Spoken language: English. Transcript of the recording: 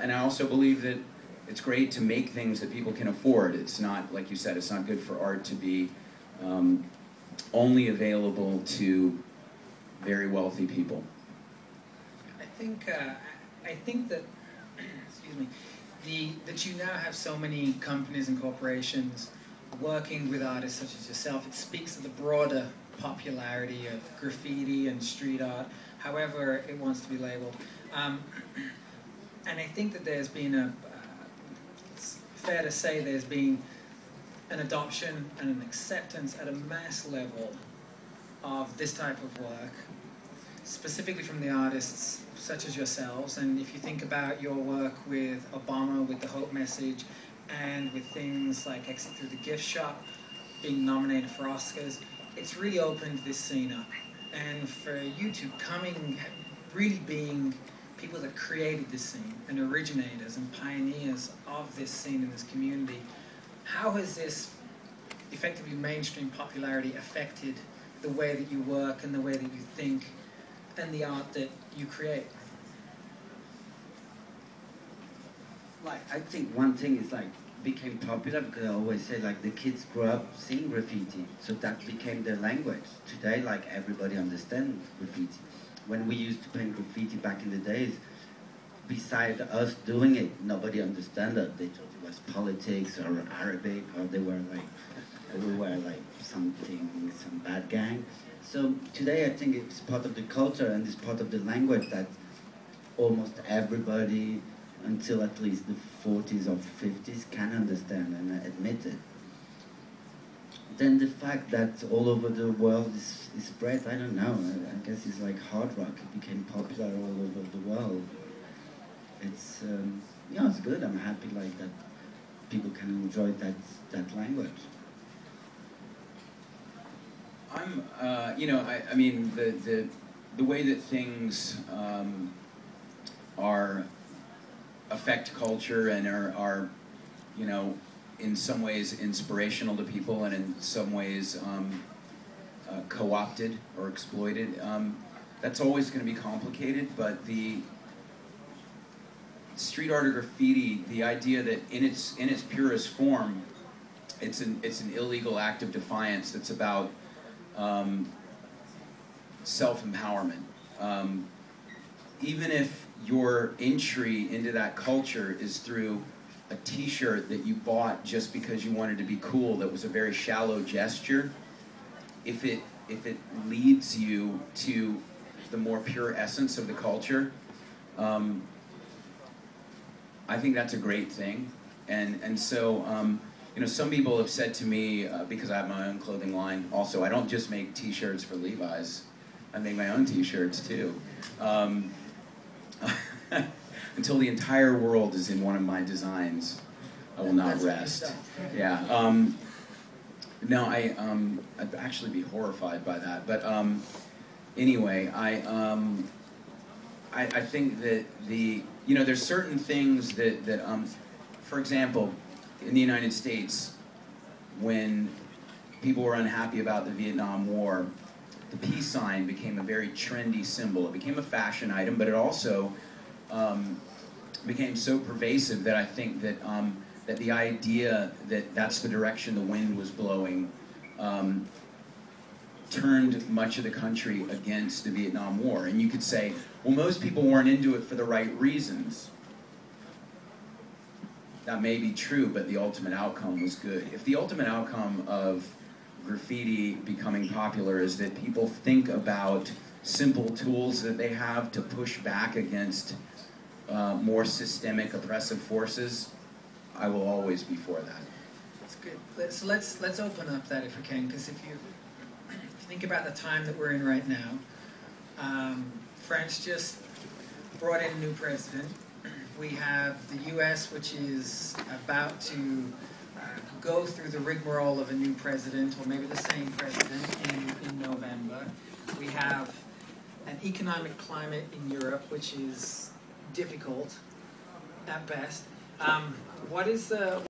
and I also believe that it's great to make things that people can afford. It's not, like you said, it's not good for art to be only available to very wealthy people. I think that, excuse me, that you now have so many companies and corporations working with artists such as yourself. It speaks of the broader popularity of graffiti and street art, however it wants to be labeled. And I think that there's been it's fair to say there's been an adoption and an acceptance at a mass level of this type of work, specifically from the artists such as yourselves. And if you think about your work with Obama, with the Hope Message, and with things like Exit Through the Gift Shop, being nominated for Oscars, it's really opened this scene up. And for you two really being people that created this scene, and originators and pioneers of this scene in this community, how has this effectively mainstream popularity affected the way that you work and the way that you think and the art that you create? Like, I think one thing is like became popular because I always say like the kids grew up seeing graffiti, so that became their language. Today, like everybody understands graffiti. When we used to paint graffiti back in the days, beside us doing it, nobody understood it. They thought it was politics or Arabic, or we were like some bad gang. So today I think it's part of the culture and it's part of the language that almost everybody, until at least the 40s or 50s, can understand and admit it. Then the fact that all over the world is spread, I don't know, I guess it's like hard rock. It became popular all over the world. It's, yeah, it's good. I'm happy like that people can enjoy that language. You know, I mean, the way that things affect culture and are, you know, in some ways inspirational to people and in some ways co-opted or exploited. That's always going to be complicated, but the street art or graffiti, the idea that in its purest form, it's an illegal act of defiance that's about self-empowerment. Even if your entry into that culture is through a t-shirt that you bought just because you wanted to be cool, that was a very shallow gesture, if it leads you to the more pure essence of the culture, I think that's a great thing. And so, you know, some people have said to me, because I have my own clothing line also, I don't just make t-shirts for Levi's, I make my own t-shirts too. Until the entire world is in one of my designs, I will not rest. Yeah. No, I'd actually be horrified by that. But anyway, I think that you know, there's certain things that for example, in the United States, when people were unhappy about the Vietnam War, the peace sign became a very trendy symbol. It became a fashion item, but it also became so pervasive that I think that that the idea that that's the direction the wind was blowing turned much of the country against the Vietnam War. And you could say, well, most people weren't into it for the right reasons. That may be true, but the ultimate outcome was good. If the ultimate outcome of graffiti becoming popular is that people think about simple tools that they have to push back against more systemic oppressive forces, I will always be for that. That's good. So let's open up that if we can, because if you think about the time that we're in right now, France just brought in a new president. We have the U.S., which is about to go through the rigmarole of a new president, or maybe the same president, in November. We have an economic climate in Europe, which is difficult at best. What is the